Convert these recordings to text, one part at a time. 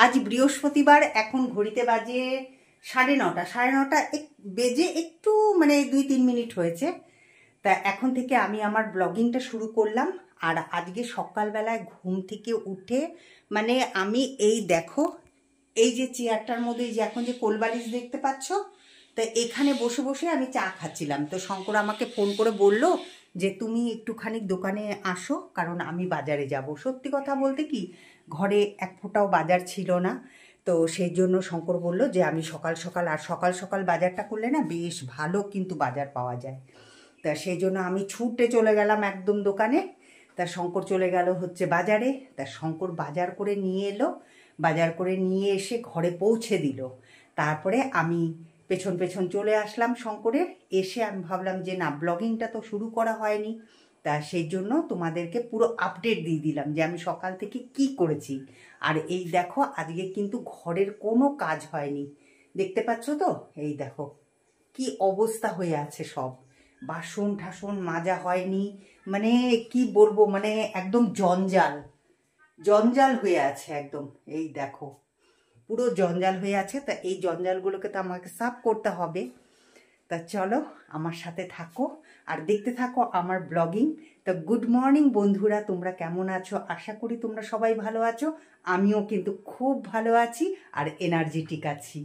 আজ বৃহস্পতিবার, এখন ঘড়িতে বাজে 9:30। 9:30 বেজে একটু মানে 2-3 মিনিট হয়েছে। তা এখন থেকে আমি আমার ব্লগিংটা শুরু করলাম। আর আজকে সকালবেলায় ঘুম থেকে উঠে মানে আমি এই দেখো, এই যে চেয়ারটার মধ্যে যে এখন যে কোলবালিশ দেখতে পাচ্ছ, তা এখানে বসে বসে আমি চা খাচ্ছিলাম। তো শঙ্কর আমাকে ফোন করে বলল যে তুমি একটুখানি দোকানে আসো, কারণ আমি বাজারে যাব। সত্যি কথা বলতে কি, ঘরে এক ফোঁটাও বাজার ছিল না। তো সেই জন্য শঙ্কর বলল যে আমি সকাল সকাল বাজারটা করলে না বেশ ভালো কিন্তু বাজার পাওয়া যায়। তা সেই জন্য আমি ছুটে চলে গেলাম একদম দোকানে। তা শঙ্কর চলে গেল হচ্ছে বাজারে। তা শঙ্কর বাজার করে নিয়ে এলো, বাজার করে নিয়ে এসে ঘরে পৌঁছে দিল। তারপরে আমি পেছন পেছন চলে আসলাম শঙ্করের। এসে আমি ভাবলাম যে না, ব্লগিংটা তো শুরু করা হয়নি, তা সেই জন্য তোমাদেরকে পুরো আপডেট দিয়ে দিলাম যে আমি সকাল থেকে কি করেছি। আর এই দেখো, আজকে কিন্তু ঘরের কোনো কাজ হয়নি, দেখতে পাচ্ছ তো? এই দেখো কি অবস্থা হয়ে আছে, সব বাসন ঠাসন মাজা হয়নি, মানে কি বলবো, মানে একদম জঞ্জাল হয়ে আছে একদম। এই দেখো পুরো জঞ্জাল হয়ে আছে। তা এই জঞ্জালগুলোকে তো আমাকে সাফ করতে হবে। তা চলো আমার সাথে থাকো আর দেখতে থাকো আমার ব্লগিং। তা গুড মর্নিং বন্ধুরা, তোমরা কেমন আছো? আশা করি তোমরা সবাই ভালো আছো। আমিও কিন্তু খুব ভালো আছি আর এনার্জেটিক আছি।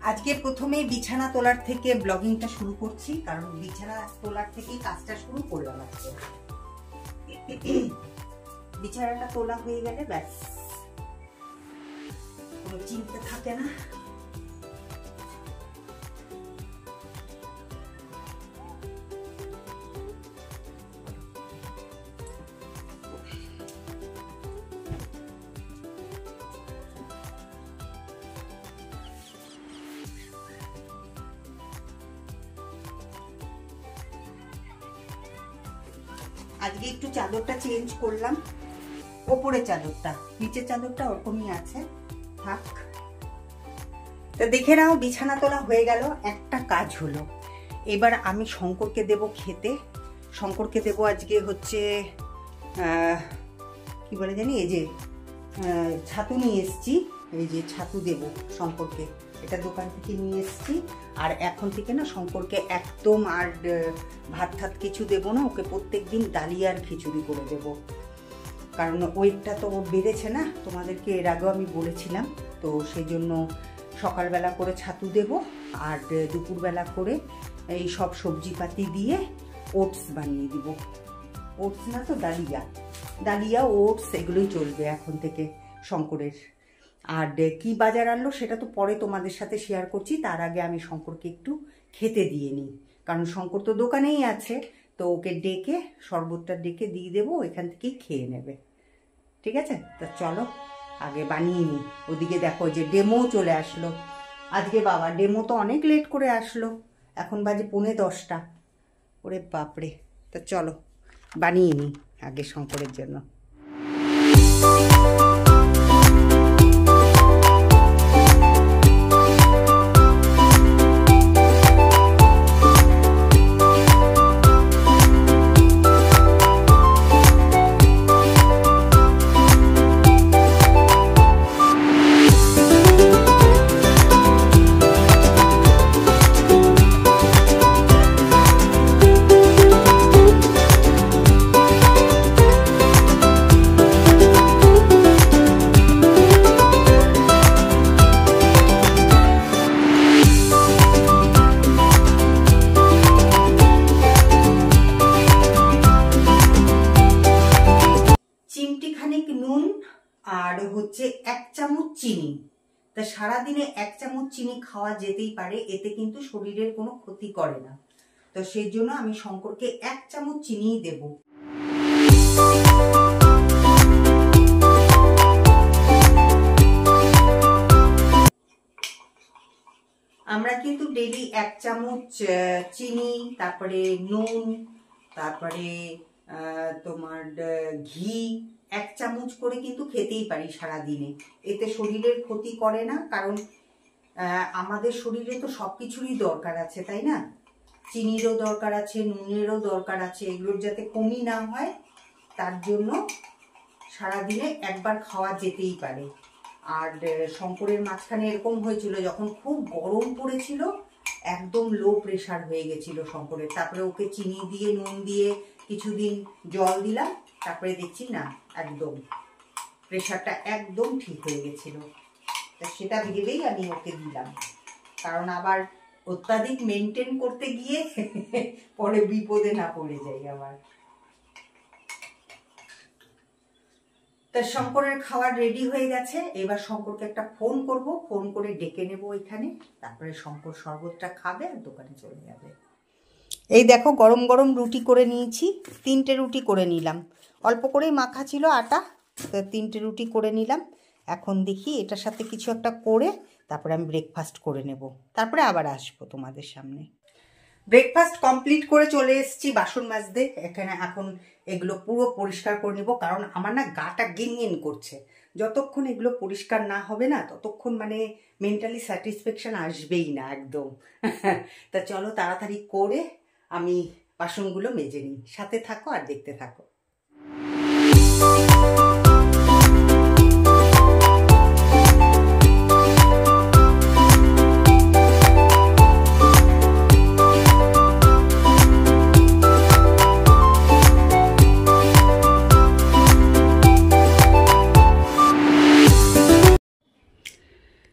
আজকে প্রথমে বিছানা তোলার থেকে ব্লগিংটা শুরু করছি, কারণ বিছানা তোলার থেকেই কাজটা শুরু করলাম আজকে। বিছানাটা তোলা হয়ে গেলে ব্যাস কোনো চিন্তা থাকে না। আজকে একটু চাদরটা চেঞ্জ করলাম, ওপরের চাদরটা, নিচের চাদরটা ওরকমই আছে, থাক। তা দেখে নাও, বিছানা তোলা হয়ে গেল, একটা কাজ হলো। এবার আমি শঙ্করকে দেব খেতে। শঙ্করকে দেব আজকে হচ্ছে কি বলে জানি, এই যে ছাতু নিয়ে এসছি, এই যে ছাতু দেব শঙ্করকে, এটা দোকান থেকে নিয়ে এসছি। আর এখন থেকে না শঙ্করকে একদম আর ভাত ঠাত কিছু দেবো না, ওকে প্রত্যেক দিন ডালিয়া আর খিচুড়ি করে দেব, কারণ ওয়েটটা তো বেড়েছে না, তোমাদেরকে এর আগেও আমি বলেছিলাম। তো সেই জন্য সকালবেলা করে ছাতু দেব, আর দুপুরবেলা করে এই সব সবজিপাতি দিয়ে ওটস বানিয়ে দিব। ওটস না তো ডালিয়া ওটস এগুলোই চলবে এখন থেকে শঙ্করের। আর কি বাজার আনলো সেটা তো পরে তোমাদের সাথে শেয়ার করছি। তার আগে আমি শঙ্করকে একটু খেতে দিয়ে নিই, কারণ শঙ্কর তো দোকানেই আছে। তো ওকে ডেকে শরবতটা ডেকে দিয়ে দেবো, এখান থেকেই খেয়ে নেবে, ঠিক আছে? তা চলো আগে বানিয়ে নিই। ওদিকে দেখো যে ডেমো চলে আসলো আজকে। বাবা, ডেমো তো অনেক লেট করে আসলো, এখন বাজে 9:45। ওরে বাপরে! তা চলো বানিয়ে নিই আগে শঙ্করের জন্য। আর হচ্ছে 1 চামচ চিনি। তা সারাদিনে 1 চামচ চিনি খাওয়া যেতেই পারে, এতে কিন্তু শরীরের কোনো ক্ষতি করে না। তো সেই জন্য আমি শঙ্করকে 1 চামচ চিনিই দেব। আমরা কিন্তু ডেইলি 1 চামচ চিনি, তারপরে নুন, তারপরে তোমার ঘি 1 চামচ করে কিন্তু খেতেই পারি সারাদিনে। এতে শরীরের ক্ষতি করে না, কারণ আমাদের শরীরে তো সবকিছুরই দরকার আছে, তাই না? চিনিরও দরকার আছে, নুনেরও দরকার আছে, এগুলোর যাতে কমই না হয় তার জন্য সারাদিনে একবার খাওয়া যেতেই পারে। আর শঙ্করের মাঝখানে এরকম হয়েছিল, যখন খুব গরম পড়েছিল একদম লো প্রেশার হয়ে গেছিল শঙ্করের, তারপরে ওকে চিনি দিয়ে নুন দিয়ে কিছুদিন জল দিলাম, তারপরে দেখছি না একদম প্রেশারটা একদম ঠিক হয়ে গেছিল। তা সেটা ভেবেই আমি ওকে দিলাম, কারণ আবার অত্যাধিক মেনটেন করতে গিয়ে পরে বিপদে না পড়ে যাই আবার। তা শঙ্করের খাবার রেডি হয়ে গেছে, এবার শঙ্করকে একটা ফোন করব, ফোন করে ডেকে নেব এখানে, তারপরে শঙ্কর শরবতটা খাবে আর দোকানে চলে যাবে। এই দেখো গরম গরম রুটি করে নিয়েছি, 3টে রুটি করে নিলাম, অল্প করেই মাখা ছিল আটা, তো 3টে রুটি করে নিলাম। এখন দেখি এটার সাথে কিছু একটা করে তারপরে আমি ব্রেকফাস্ট করে নেব, তারপরে আবার আসবো তোমাদের সামনে। ব্রেকফাস্ট কমপ্লিট করে চলে এসেছি বাসন মাজতে এখানে। এখন এগুলো পুরো পরিষ্কার করে নেব, কারণ আমার না গাটা গিনগিন করছে। যতক্ষণ এগুলো পরিষ্কার না হবে না ততক্ষণ মানে মেন্টালি স্যাটিসফ্যাকশন আসবেই না একদম। তা চলো তাড়াতাড়ি করে আমি বাসনগুলো মেজে নিই, সাথে থাকো আর দেখতে থাকো।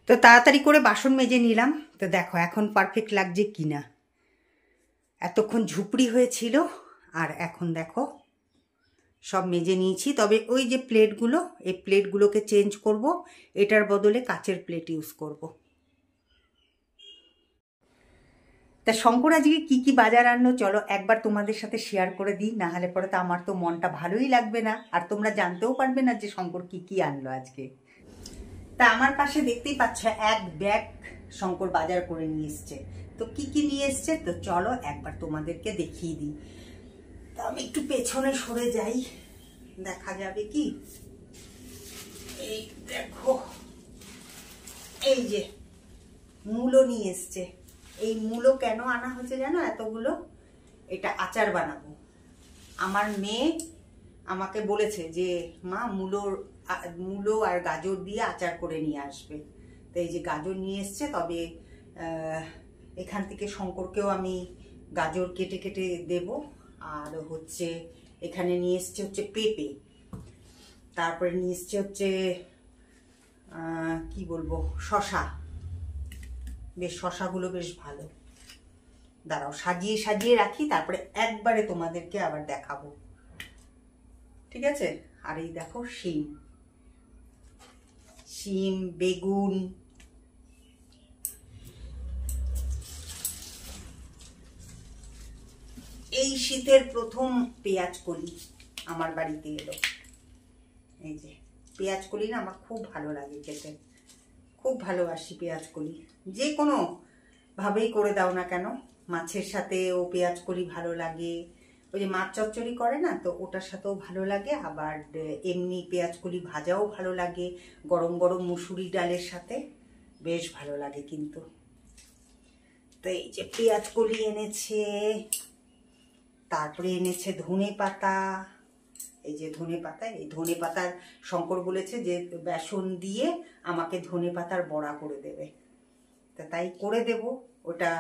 তো তাড়াতাড়ি করে বাসন মেজে নিলাম, তো দেখো এখন পারফেক্ট লাগছে কিনা। এতক্ষণ ঝুপড়ি হয়েছিল আর এখন দেখো সব মেজে নিয়েছি। তবে ওই যে প্লেটগুলো, এই প্লেটগুলোকে চেঞ্জ করব, এটার বদলে কাচের প্লেট ইউজ করব। তা শঙ্কর আজকে কী কী বাজার আনলো চলো একবার তোমাদের সাথে শেয়ার করে দিই, না হলে পরে তো আমার তো মনটা ভালোই লাগবে না, আর তোমরা জানতেও পারবে না যে শঙ্কর কী কী আনলো আজকে। তা আমার পাশে দেখতেই পাচ্ছ এক ব্যাগ শঙ্কর বাজার করে নিয়ে এসছে। তো কি কি নিয়ে এসছে তো চলো একবার তোমাদেরকে দেখিয়ে দিই। তা আমি একটু পেছনে সরে যাই, দেখা যাবে কি। এই দেখো, এই যে মূলো নিয়ে এসছে। এই মূলো কেন আনা হয়েছে জানো এতগুলো? এটা আচার বানাবো। আমার মেয়ে আমাকে বলেছে যে মা মূলো আর গাজর দিয়ে আচার করে নিয়ে আসবে। তো এই যে গাজর নিয়ে এসছে, তবে এখান থেকে শঙ্করকেও আমি গাজর কেটে কেটে দেব। আর হচ্ছে এখানে নিয়ে এসছে হচ্ছে পেঁপে, তারপরে নিয়ে এসছে হচ্ছে কি বলবো শশা। বেশ শশাগুলো বেশ ভালো, দাঁড়াও সাজিয়ে সাজিয়ে রাখি, তারপরে একবারে তোমাদেরকে আবার দেখাবো, ঠিক আছে? আর এই দেখো শিম, বেগুন, এই শীতের প্রথম পেঁয়াজ কলি আমার বাড়িতে এলো। এই যে পেঁয়াজ কলি না আমার খুব ভালো লাগে খেতে, খুব ভালোবাসি পেঁয়াজ কলি। যে কোনো ভাবেই করে দাও না কেন, মাছের সাথেও পেঁয়াজ কলি ভালো লাগে, ওই যে মাছ চচ্চড়ি করে না, তো ওটার সাথেও ভালো লাগে। আবার এমনি পেঁয়াজ কলি ভাজাও ভালো লাগে, গরম গরম মুসুরি ডালের সাথে বেশ ভালো লাগে কিন্তু। তো এই যে পেঁয়াজ কলি এনেছে, তারপরে এনেছে ধনে পাতা। এই যে ধনে পাতা, এই ধনে পাতার শঙ্কর বলেছে যে বেসন দিয়ে আমাকে ধনে পাতার বড়া করে দেবে, তা তাই করে দেব। ওটা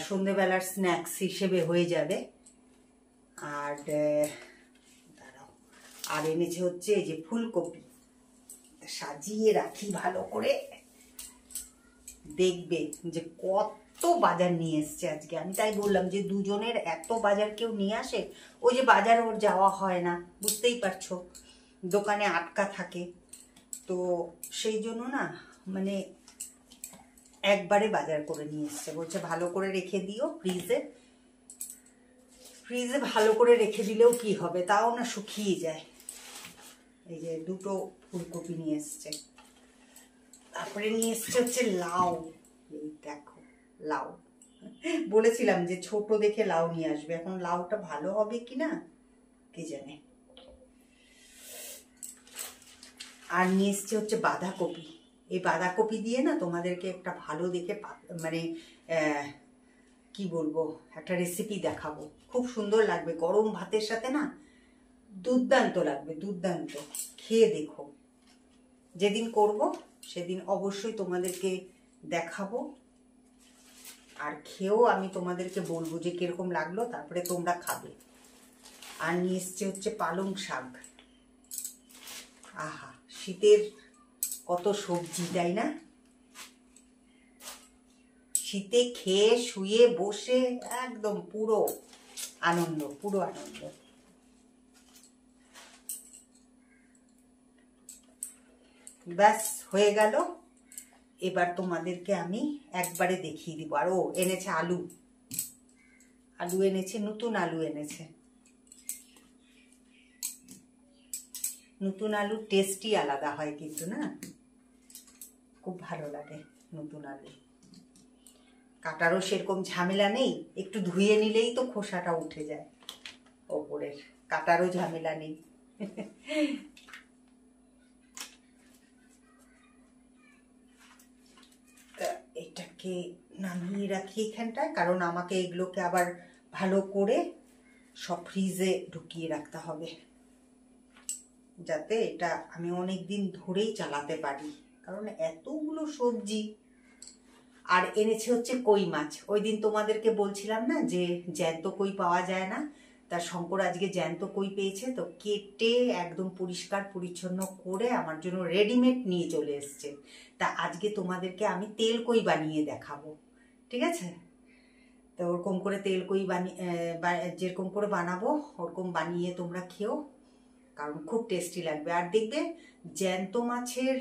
সন্ধেবেলার স্ন্যাক্স হিসেবে হয়ে যাবে। আর দাঁড়াও, আর এনেছে হচ্ছে এই যে ফুলকপি, সাজিয়ে রাখি ভালো করে। দেখবে যে কত বাজার নিয়ে এসছে আজকে। আমি তাই বললাম যে দুজনের এত বাজার কেউ নিয়ে আসে? ওই যে বাজার ওর যাওয়া হয় না, বুঝতেই পারছো, দোকানে আটকা থাকে, তো সেই জন্য না মানে একবারে বাজার করে নিয়ে এসছে। বলছে ভালো করে রেখে দিও ফ্রিজে ভালো করে রেখে দিলেও কি হবে, তাও না শুকিয়ে যায়। এই যে দুটো ফুলকপি নিয়ে এসছে, তারপরে নিয়ে এসছে হচ্ছে লাউ। এই দেখো লাউ, বলেছিলাম যে ছোট দেখে লাউ নিয়ে আসবে, এখন লাউটা ভালো হবে কিনা কে জানে। আর নিয়ে এসছে হচ্ছে বাঁধাকপি। এই বাঁধাকপি দিয়ে না তোমাদেরকে একটা ভালো দেখে মানে কি বলবো, একটা রেসিপি দেখাবো, খুব সুন্দর লাগবে গরম ভাতের সাথে না, দুর্দান্ত লাগবে, দুর্দান্ত। খেয়ে দেখো, যেদিন করব সেদিন অবশ্যই তোমাদেরকে দেখাবো, আর খেয়েও আমি তোমাদেরকে বলবো যে কিরকম লাগলো, তারপরে তোমরা খাবে। আর নিয়ে এসছে হচ্ছে পালং শাক। আহা, শীতের কত সবজি, তাই না? শীতে খেয়ে শুয়ে বসে একদম পুরো আনন্দ, পুরো আনন্দ। ব্যাস হয়ে গেল। এবার তোমাদেরকে আমি একবারে দেখিয়ে দিব। আর ও এনেছে আলু, আলু এনেছে, নতুন আলু এনেছে। নতুন আলুর টেস্টই আলাদা হয় কিন্তু, না? খুব ভালো লাগে নতুন আলু। কাটারও সেরকম ঝামেলা নেই, একটু ধুয়ে নিলেই তো খোসাটা উঠে যায় ওপরের, কাটারও ঝামেলা নেই। এটাকে নামিয়ে রাখি এখানটায়, কারণ আমাকে এগুলোকে আবার ভালো করে সব ফ্রিজে ঢুকিয়ে রাখতে হবে, যাতে এটা আমি অনেক দিন ধরেই চালাতে পারি, কারণ এতগুলো সবজি। আর এনেছে হচ্ছে কই মাছ। ওই দিন তোমাদেরকে বলছিলাম না যে জ্যান্ত কই পাওয়া যায় না, তা শঙ্কর আজকে জ্যান্ত কই পেয়েছে, তো কেটে একদম পরিষ্কার পরিচ্ছন্ন করে আমার জন্য রেডিমেড নিয়ে চলে এসছে। তা আজকে তোমাদেরকে আমি তেল কই বানিয়ে দেখাবো, ঠিক আছে? তো ওরকম করে তেল কই যেরকম করে বানাবো ওরকম বানিয়ে তোমরা খেও, কারণ খুব টেস্টি লাগবে। আর দেখবে জ্যান্ত মাছের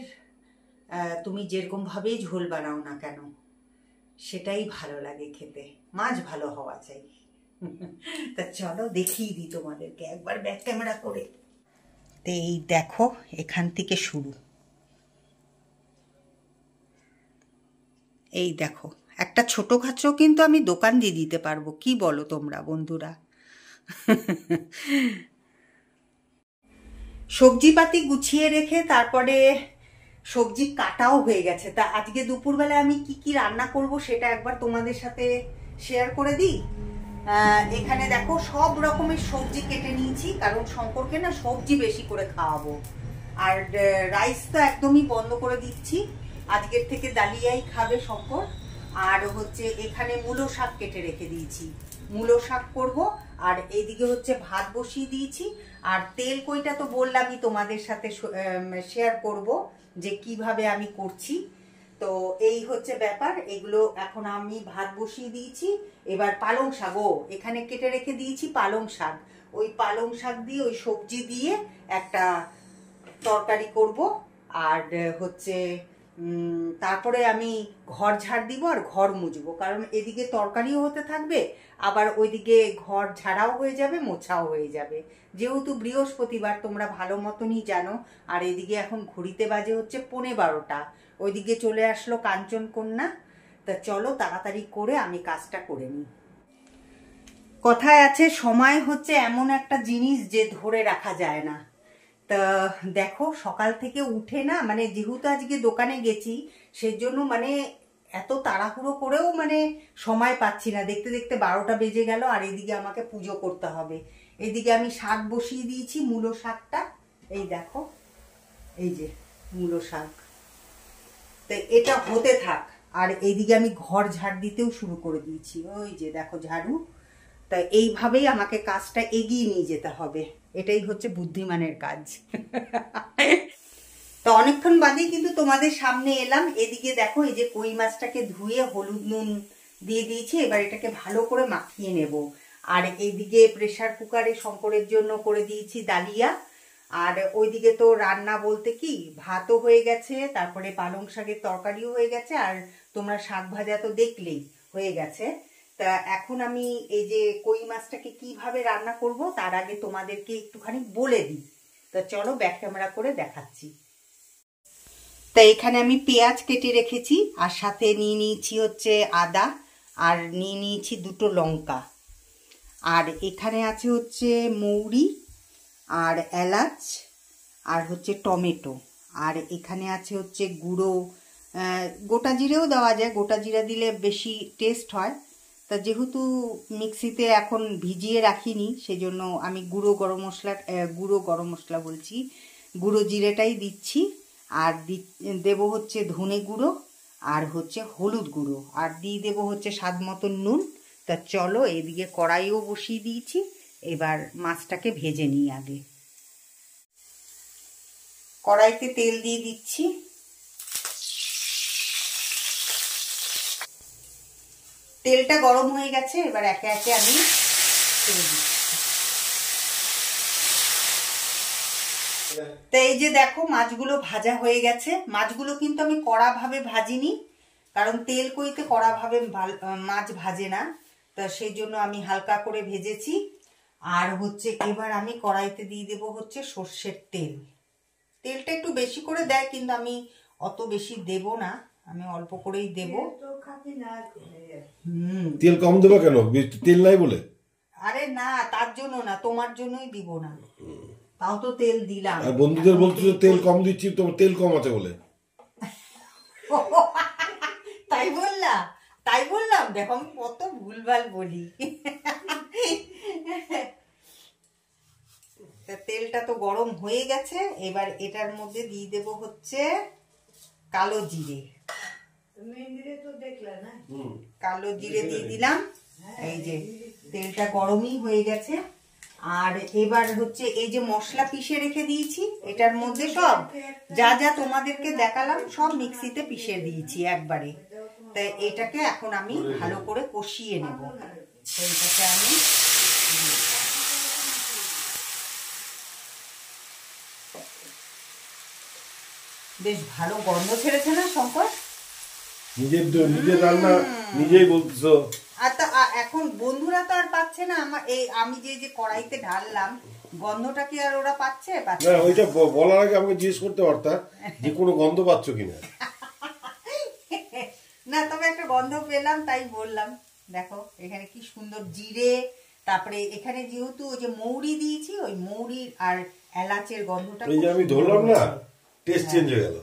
তুমি যেরকমভাবেই ঝোল বানাও না কেন, সেটাই ভালো লাগে খেতে, মাছ ভালো হওয়া চাই। তা চলো দেখিয়ে দিই তোমাদেরকে একবার ব্যাক ক্যামেরা করে। তো এই দেখো, এখান থেকে শুরু। এই দেখো, একটা ছোটোখাটো কিন্তু আমি দোকান দিয়ে দিতে পারবো, কি বলো তোমরা বন্ধুরা? সবজিপাতি গুছিয়ে রেখে তারপরে সবজি কাটাও হয়ে গেছে। তা আজকে দুপুরবেলা আমি কি কি রান্না করব সেটা একবার তোমাদের সাথে শেয়ার করে দিই। এখানে দেখো সব রকমের সবজি কেটে নিয়েছি, কারণ শঙ্করকে না সবজি বেশি করে খাওয়াবো। আর রাইস তো একদমই বন্ধ করে দিচ্ছি, আজকের থেকে ডালিয়াই খাবে শঙ্কর। আর হচ্ছে এখানে মূলো শাক কেটে রেখে দিয়েছি, মূলো শাক করব। আর এইদিকে হচ্ছে ভাত বসিয়ে দিয়েছি। আর তেল কইটা তো বললামই তোমাদের সাথে শেয়ার করব যে কিভাবে আমি করছি। তো এই হচ্ছে ব্যাপার, এগুলো এখন আমি ভাত বসিয়ে দিয়েছি। এবার পালং শাক, এখানে কেটে রেখে দিয়েছি পালং শাক, ওই পালং শাক দিয়ে ওই সবজি দিয়ে একটা তরকারি করব। আর হচ্ছে তারপরে আমি ঘর ঝাড় দিব আর ঘর মুছবো, কারণ এদিকে তরকারিও হতে থাকবে, আবার ওইদিকে ঘর ঝাড়াও হয়ে যাবে, মোছাও হয়ে যাবে, যেহেতু বৃহস্পতিবার তোমরা ভালো মতনই জানো। আর এদিকে এখন ঘড়িতে বাজে হচ্ছে 11:15, ওইদিকে চলে আসলো কাঞ্চনকন্যা। তা চলো তাড়াতাড়ি করে আমি কাজটা করে নিই। কথায় আছে সময় হচ্ছে এমন একটা জিনিস যে ধরে রাখা যায় না। তা দেখো সকাল থেকে উঠে না, মানে যেহেতু আজকে দোকানে গেছি সেজন্য মানে এত তাড়াহুড়ো করেও মানে সময় পাচ্ছি না, দেখতে দেখতে 12টা বেজে গেল। আর এদিকে আমাকে পুজো করতে হবে। এদিকে আমি শাক বসিয়ে দিয়েছি, মূলো শাকটা, এই দেখো, এই যে মূলো শাক, তো এটা হতে থাক। আর এইদিকে আমি ঘর ঝাড় দিতেও শুরু করে দিয়েছি, ওই যে দেখো ঝাড়ু। তা এইভাবেই আমাকে কাজটা এগিয়ে নিয়ে যেতে হবে, এটাই হচ্ছে বুদ্ধিমানের কাজ। তো অনেকক্ষণ বাদেই কিন্তু তোমাদের সামনে এলাম। এদিকে দেখো, এই যে কই মাছটাকে ধুয়ে হলুদ নুন দিয়ে দিয়েছি, এবার এটাকে ভালো করে মাখিয়ে নেব। আর এইদিকে প্রেসার কুকারে শঙ্করের জন্য করে দিয়েছি ডালিয়া। আর ওইদিকে তো রান্না বলতে কি, ভাতও হয়ে গেছে, তারপরে পালং শাকের তরকারিও হয়ে গেছে, আর তোমরা শাক ভাজা তো দেখলেই হয়ে গেছে। তা এখন আমি এই যে কই মাছটাকে কিভাবে রান্না করব তার আগে তোমাদেরকে একটুখানি বলে দিই। তা চলো ব্যাক ক্যামেরা করে দেখাচ্ছি। তা এখানে আমি পেঁয়াজ কেটে রেখেছি, আর সাথে নিয়ে নিয়েছি হচ্ছে আদা, আর নিয়ে নিয়েছি 2টো লঙ্কা, আর এখানে আছে হচ্ছে মৌরি আর এলাচ, আর হচ্ছে টমেটো, আর এখানে আছে হচ্ছে গুঁড়ো গোটা জিরেও দেওয়া যায়, গোটা জিরা দিলে বেশি টেস্ট হয়। তা যেহেতু মিক্সিতে এখন ভিজিয়ে রাখিনি, সেজন্য আমি গুঁড়ো গরম মশলা বলছি, গুঁড়ো জিরেটাই দিচ্ছি। আর দেবো হচ্ছে ধনে গুঁড়ো, আর হচ্ছে হলুদ গুঁড়ো, আর দিয়ে দেবো হচ্ছে স্বাদ মতন নুন। তা চলো, এদিকে কড়াইও বসিয়ে দিয়েছি, এবার মাছটাকে ভেজে নিই। আগে কড়াইতে তেল দিয়ে দিচ্ছি। তেলটা গরম হয়ে গেছে, এবার একে একে আমি ছেড়ে দিচ্ছি। তো এই যে দেখো, মাছগুলো ভাজা হয়ে গেছে। মাছগুলো কিন্তু আমি কড়া ভাবে ভাজিনি, কারণ তেল কইতে কড়া ভাবে মাছ ভাজে না, তা সেই জন্য আমি হালকা করে ভেজেছি। আর হচ্ছে এবার আমি কড়াইতে দিয়ে দেবো হচ্ছে সর্ষের তেল। তেলটা একটু বেশি করে দেয়, কিন্তু আমি অত বেশি দেব না, আমি অল্প করেই দেব। তেল কম দেবো কেন? তেল নাই বলে? আরে না, তার জন্য না, তোমার জন্যই দিব না, তাও তো তেল দিলাম। আর বন্ধুদের বলছো তেল কম দিচ্ছি, তোমার তেল কম আছে বলে। তাই বললাম, দেখো আমি কত ভুলভাল বলি। তেলটা তো গরম হয়ে গেছে, এবার এটার মধ্যে দিয়ে দেব হচ্ছে কালো জিরে। কালো জিরে দিয়ে দিলাম। এই যে তেলটা গরমই হয়ে গেছে। আর এবার হচ্ছে এই যে মশলা পিষে রেখে দিয়েছি, এটার মধ্যে সব যা যা তোমাদেরকে দেখালাম সব মিক্সিতে পিষে দিয়েছি একবারে। তাই এটাকে এখন আমি ভালো করে কষিয়ে নেব। এটাকে আমি বেশ ভালো গন্ধ ছেড়েছে না শঙ্কর? নিজের রান্না নিজেই বলছো। আর তা এখন বন্ধুরা তো আর পাচ্ছে না আমি যে কড়াইতে ঢাললাম, গন্ধটা কি আর ওরা পাচ্ছে? না, ওইটা বলার আগে আমাকে জিজ্ঞেস করতে পারতাম যে কোনো গন্ধ পাচ্ছ কিনা। না, তবে একটা গন্ধ পেলাম, তাই বললাম। দেখো এখানে কি সুন্দর জিরে, তারপরে এখানে যেহেতু ওই যে মৌরি দিয়েছি, ওই মৌরি আর এলাচের গন্ধটা এই যে আমি ধরলাম না, টেস্ট চেঞ্জ হয়ে গেল,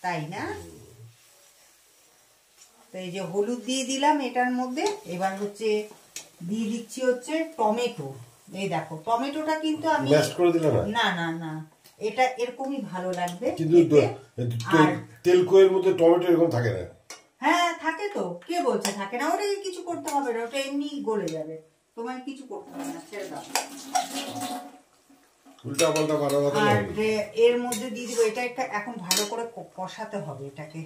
তাই না? তো এই যে হলুদ দিয়ে দিলাম এটার মধ্যে। এবার হচ্ছে দিয়ে দিচ্ছি হচ্ছে টমেটো। এই দেখো, টমেটোটা কিন্তু আমি ম্যাশ করে দিলাম না না না, এটা এরকমই ভালো লাগবে। কিন্তু তেল কোয়ের মধ্যে টমেটো এরকম থাকে না। হ্যাঁ থাকে তো, কে বলছে থাকে না? ওটাকে কিছু করতে হবে না, ওটা এমনি গলে যাবে, তোমায় কিছু করতে হবে না, ছেড়ে দাও। উল্টা পাল্টা করার কথা না। আর এর মধ্যে দিয়ে দিব, এটা এখন ভালো করে কষাতে হবে এটাকে।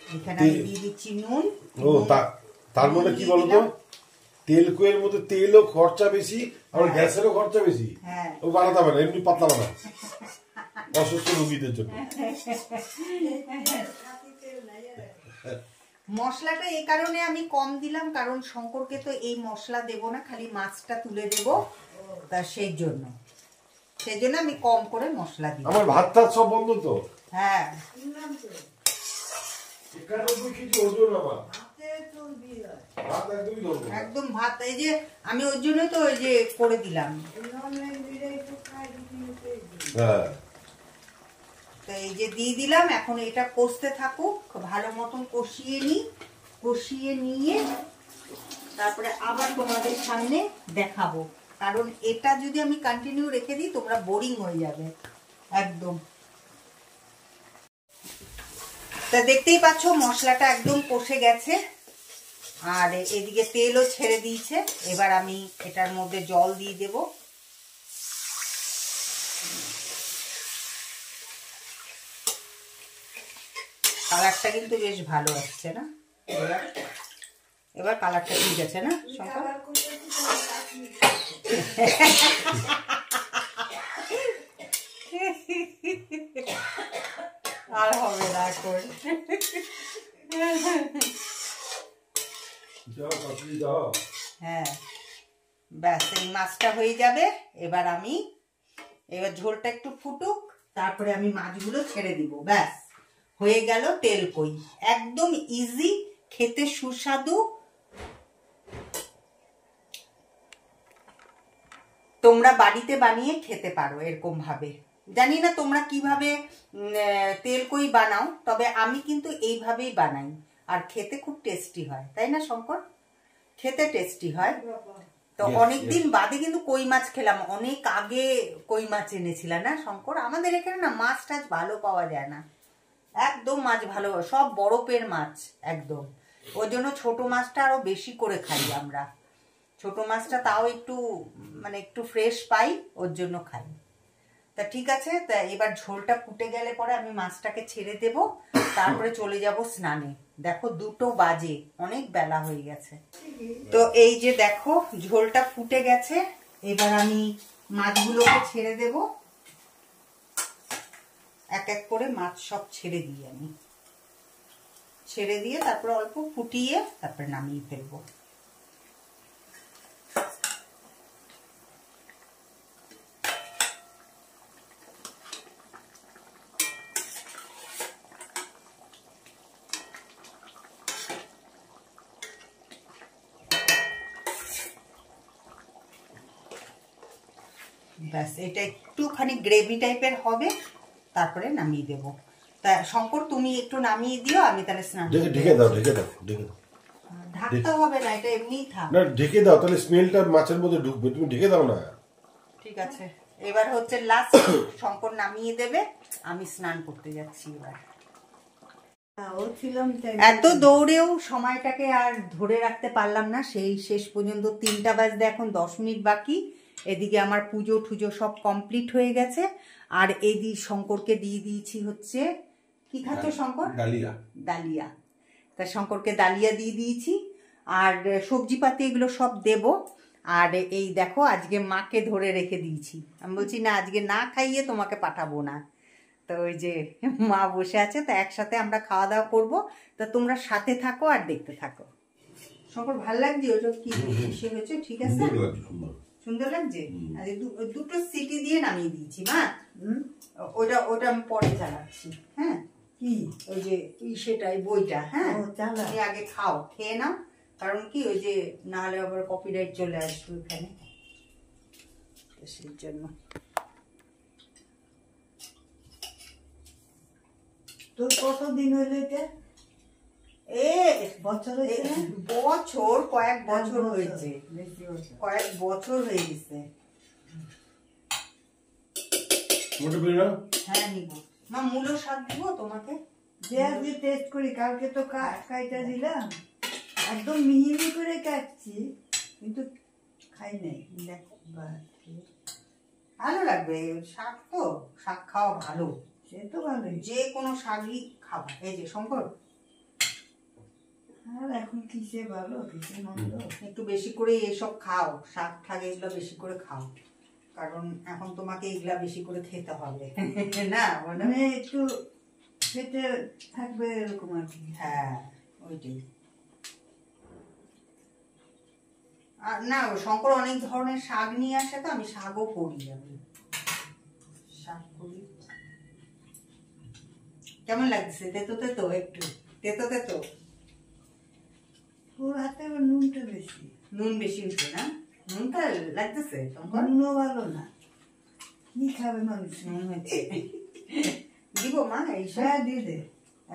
এখানে আমি দিয়ে দিচ্ছি নুন। ও তার মানে কি বলতো, তেল কোয়ের মধ্যে তেলও খরচা বেশি, আর গ্যাসেরও খরচা বেশি। ও বানাতে হবে না, এমনি পাতলা বানায় অসুস্থ রোগীদের জন্য। মশলাটা এই কারণে আমি কম দিলাম, কারণ শঙ্করকে তো এই মশলা দেব না, খালি মাছটা তুলে দেব, তা সেই জন্য আমি কম করে মশলা দিই। আমার ভাত টাত সব বন্ধ তো। হ্যাঁ, একদম ভাত। এই যে আমি ওর জন্য তো ওই যে করে দিলাম। তো এই যে দিয়ে দিলাম, এখন এটা কষতে থাকুক, ভালো মতন কষিয়ে নিই। কষিয়ে নিয়ে তারপরে আবার তোমাদের সামনে দেখাবো, কারণ এটা যদি আমি কন্টিনিউ রেখে দিই তোমরা বোরিং হয়ে যাবে একদম। তা দেখতেই পাচ্ছ মশলাটা একদম কষে গেছে, আর এদিকে তেলও ছেড়ে দিয়েছে। এবার আমি এটার মধ্যে জল দিয়ে দেব। কালারটা কিন্তু বেশ ভালো আসছে না? এবার কালারটা ঠিক আছে না শঙ্কর? আর হবে না এখন। হ্যাঁ ব্যাস, এই মাছটা হয়ে যাবে। এবার ঝোলটা একটু ফুটুক, তারপরে আমি মাছগুলো ছেড়ে দিব। ব্যাস হয়ে গেল তেল কই। একদম ইজি, খেতে সুস্বাদু। তোমরা বাড়িতে বানিয়ে খেতে পারো এরকম ভাবে। জানি না তোমরা কিভাবে তেল কই বানাও, তবে আমি কিন্তু এইভাবেই বানাই, আর খেতে খুব টেস্টি হয়, তাই না শঙ্কর? খেতে টেস্টি হয়। তো অনেকদিন বাদে কিন্তু কই মাছ খেলাম, অনেক আগে কই মাছ এনেছিলাম না শঙ্কর? আমাদের এখানে না মাছ টাছ ভালো পাওয়া যায় না, একদম মাছ ভালো, সব বরফের মাছ একদম। ওই জন্য ছোট মাছটা আরো বেশি করে খাই আমরা, ছোট মাছটা তাও একটু মানে একটু ফ্রেশ পাই, ওর জন্য খাই। তা ঠিক আছে, তা এবার ঝোলটা ফুটে গেলে পরে আমি মাছটাকে ছেড়ে দেব, তারপরে চলে যাব স্নানে। দেখো 2টো বাজে, অনেক বেলা হয়ে গেছে। তো এই যে দেখো ঝোলটা ফুটে গেছে, এবার আমি মাছগুলোকে ছেড়ে দেব, এক এক করে মাছ সব ছেড়ে দিই আমি, ছেড়ে দিয়ে তারপরে অল্প ফুটিয়ে তারপরে নামিয়ে ফেলবো। ব্যাস, এটা একটুখানি গ্রেভি টাইপের হবে, তারপরে নামিয়ে দেব। তা শঙ্কর তুমি একটু নামিয়ে দিও, আমি তাহলে স্নান ঢেকে দাও, ঢেকে দাও, ঢেকে দাও। ঢাকতে হবে না, এটা এমনিই থাক। না ঢেকে দাও, তাহলে স্মেলটা মাছের মধ্যে ঢুকবে, তুমি ঢেকে দাও না। ঠিক আছে, এবার হচ্ছে লাস্ট, শঙ্কর নামিয়ে দেবে, আমি স্নান করতে যাচ্ছি এবার। এত দৌড়েও সময়টাকে আর ধরে রাখতে পারলাম না, সেই শেষ পর্যন্ত 3টা বাজতে এখন 10 মিনিট বাকি। এদিকে আমার পুজো টুজো সব কমপ্লিট হয়ে গেছে, আর এদিকে শঙ্করকে দিয়ে দিয়েছি হচ্ছে, কি খাচ্ছ শঙ্কর? ডালিয়া। ডালিয়া। তা শঙ্করকে ডালিয়া দিয়ে দিয়েছি, আর সবজি পাতি এগুলো সব দেব। আর এই দেখো আজকে মাকে ধরে রেখে দিয়েছি, আমি বলছি না আজকে না খাইয়ে তোমাকে পাঠাবো না। তো ওই যে মা বসে আছে, তো একসাথে আমরা খাওয়া দাওয়া করবো, তা তোমরা সাথে থাকো আর দেখতে থাকো। শঙ্কর ভাল লাগছে? ওটা কি সে হয়েছে? ঠিক আছে, সুন্দর লাগছে। আর 2টো সিটি দিয়ে নামিয়ে দিয়েছি মা। ওটা ওটা আমি পরে চালাচ্ছি। হ্যাঁ, কি ওই যে সেটাই বইটা, হ্যাঁ তুমি আগে খাও, খেয়ে নাও, কারণ কি ওই যে না হলে আবার কপিরাইট চলে আসবে ওখানে, সেই জন্য। তোর কতদিন হইল এটা? বছর কয়েক বছর হয়েছে, কয়েক বছর হয়ে গেছে। হ্যাঁ নিব মা, মূলো শাক দিব তোমাকে, দিয়ে টেস্ট করি। কালকে তো কাইটা দিলাম, একদম মিহি মিহি করে কাটছি, কিন্তু খাই নাই। ভালো লাগবে শাক, তো শাক খাওয়া ভালো, সে তো ভালোই, যে কোনো শাকই খাওয়া। এই যে শঙ্কর, আর এখন কিসে ভালো কিসে মন্দ, একটু বেশি করে এসব খাও, শাক ঠাক এগুলো বেশি করে খাও, কারণ এখন তোমাকে এগুলা বেশি করে খেতে হবে না, মানে একটু খেতে থাকবে এরকম আর কি। হ্যাঁ ওইটাই। আর না শঙ্কর অনেক ধরনের শাক নিয়ে আসে, তো আমি শাকও করি, আমি শাক করি। কেমন লাগছে? তেতো তেতো, একটু তেতো তেতো। তোর হাতে নুনটা বেশি, নুন বেশি হচ্ছে না? নুনটা লাগতেছে? নুনও ভালো না, কি খাবে মানুষ? নুন হচ্ছে। দিব মা? এই হ্যাঁ দিয়ে দে,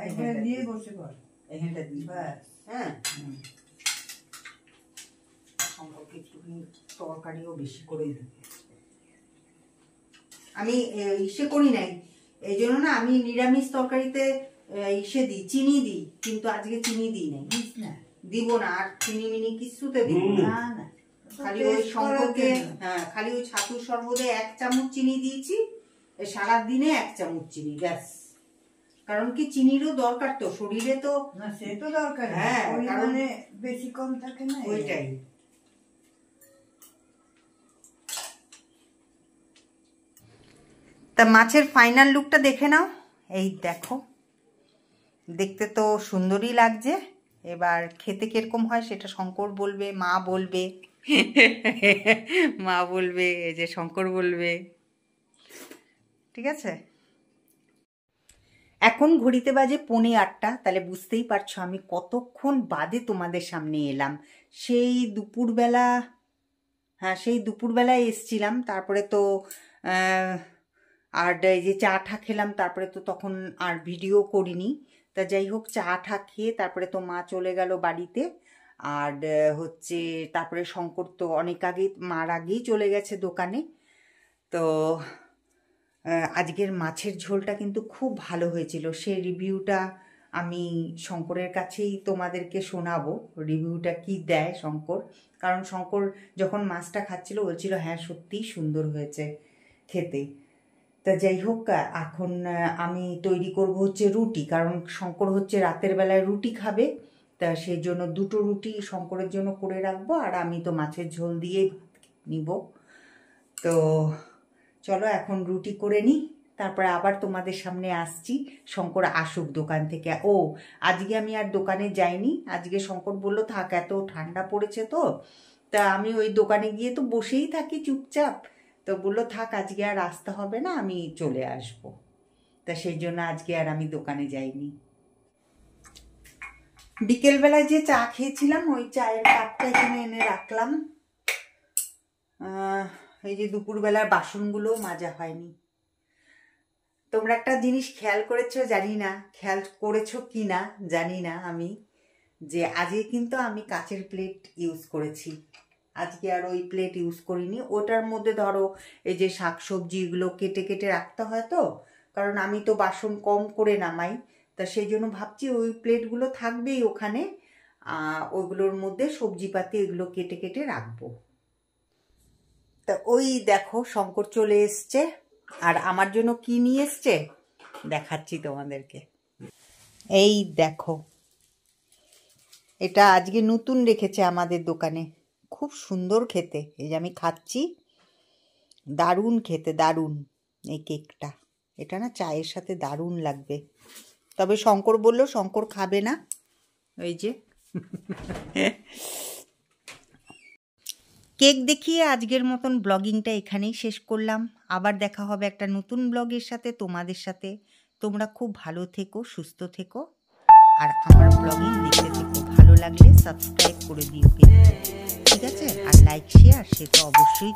একবার দিয়ে বসে পড়, এখানটা দিই। ব্যাস। হ্যাঁ, সম্পর্কে একটুখানি তরকারিও বেশি করে দিই। আমি ইসে করি নাই, এই জন্য না আমি নিরামিষ তরকারিতে ইসে দিই, চিনি দিই, কিন্তু আজকে চিনি দিই নাই, না দিব না, আর চিনি মিনি কিছুতে দিব না, না খালি ওই শঙ্করকে, হ্যাঁ খালি ওই ছাতু শরবতে 1 চামচ চিনি দিয়েছি, সারাদিনে 1 চামচ চিনি, ব্যাস। কারণ কি চিনিরও দরকার তো শরীরে, তো না সে তো দরকার, হ্যাঁ পরিমাণে বেশি কম থাকে না, ওইটাই। তা মাছের ফাইনাল লুকটা দেখে নাও, এই দেখো, দেখতে তো সুন্দরই লাগছে। এবার খেতে কিরকম হয় সেটা শঙ্কর বলবে, মা বলবে মা বলবে, এই যে শঙ্কর বলবে, ঠিক আছে। এখন ঘড়িতে বাজে 7:45, তাহলে বুঝতেই পারছো আমি কতক্ষণ বাদে তোমাদের সামনে এলাম। সেই দুপুরবেলা, হ্যাঁ সেই দুপুরবেলায় এসছিলাম, তারপরে তো আর এই যে চা ঠা খেলাম, তারপরে তো তখন আর ভিডিও করিনি। তা যাই হোক, চা ঠা খেয়ে তারপরে তো মা চলে গেল বাড়িতে, আর হচ্ছে তারপরে শঙ্কর তো অনেক আগেই মার আগেই চলে গেছে দোকানে। তো আজকের মাছের ঝোলটা কিন্তু খুব ভালো হয়েছিল, সেই রিভিউটা আমি শঙ্করের কাছেই তোমাদেরকে শোনাবো, রিভিউটা কি দেয় শঙ্কর। কারণ শঙ্কর যখন মাছটা খাচ্ছিল বলছিল হ্যাঁ সত্যিই সুন্দর হয়েছে খেতে। তা যাই হোক, এখন আমি তৈরি করব হচ্ছে রুটি, কারণ শঙ্কর হচ্ছে রাতের বেলায় রুটি খাবে। তা সেই জন্য 2টো রুটি শঙ্করের জন্য করে রাখবো, আর আমি তো মাছের ঝোল দিয়েই নিব। তো চলো এখন রুটি করে নিই, তারপরে আবার তোমাদের সামনে আসছি শঙ্কর আসুক দোকান থেকে। ও আজকে আমি আর দোকানে যাইনি, আজকে শঙ্কর বললো থাক, এত ঠান্ডা পড়েছে তো, তা আমি ওই দোকানে গিয়ে তো বসেই থাকি চুপচাপ, তো বললো থাক আজকে আর আসতে হবে না, আমি চলে আসব। তা সেই জন্য আজকে আর আমি দোকানে যাইনি। বিকেলবেলায় যে চা খেয়েছিলাম ওই চায়ের কাপটা এখানে এনে রাখলাম। এই যে দুপুরবেলার বাসনগুলো মাজা হয়নি। তোমরা একটা জিনিস খেয়াল করেছো জানি না, খেয়াল করেছো কি না জানি না আমি, যে আজকে কিন্তু আমি কাচের প্লেট ইউজ করেছি, আজকে আর ওই প্লেট ইউজ করিনি। ওটার মধ্যে ধরো এই যে শাকসবজি এগুলো কেটে কেটে রাখতে হয়, তো কারণ আমি তো বাসন কম করে নামাই, তা সেই জন্য ভাবছি ওই প্লেটগুলো থাকবেই ওখানে, ওইগুলোর মধ্যে সবজিপাতি এগুলো কেটে কেটে রাখবো। তা ওই দেখো শঙ্কর চলে এসছে, আর আমার জন্য কি নিয়ে এসছে দেখাচ্ছি তোমাদেরকে। এই দেখো, এটা আজকে নতুন রেখেছে আমাদের দোকানে, খুব সুন্দর খেতে। এই যে আমি খাচ্ছি, দারুণ খেতে, দারুণ। এই কেকটা, এটা না চায়ের সাথে দারুণ লাগবে। তবে শঙ্কর বলল শঙ্কর খাবে না, ওই যে কেক দেখিয়ে আজকের মতন ব্লগিংটা এখানেই শেষ করলাম। আবার দেখা হবে একটা নতুন ব্লগের সাথে তোমাদের সাথে। তোমরা খুব ভালো থেকো, সুস্থ থেকো, আর আমার ব্লগিং দেখতে থেকো। ভালো লাগলে সাবস্ক্রাইব করে দিও, ঠিক আছে? আর লাইক শেয়ার সে তো অবশ্যই।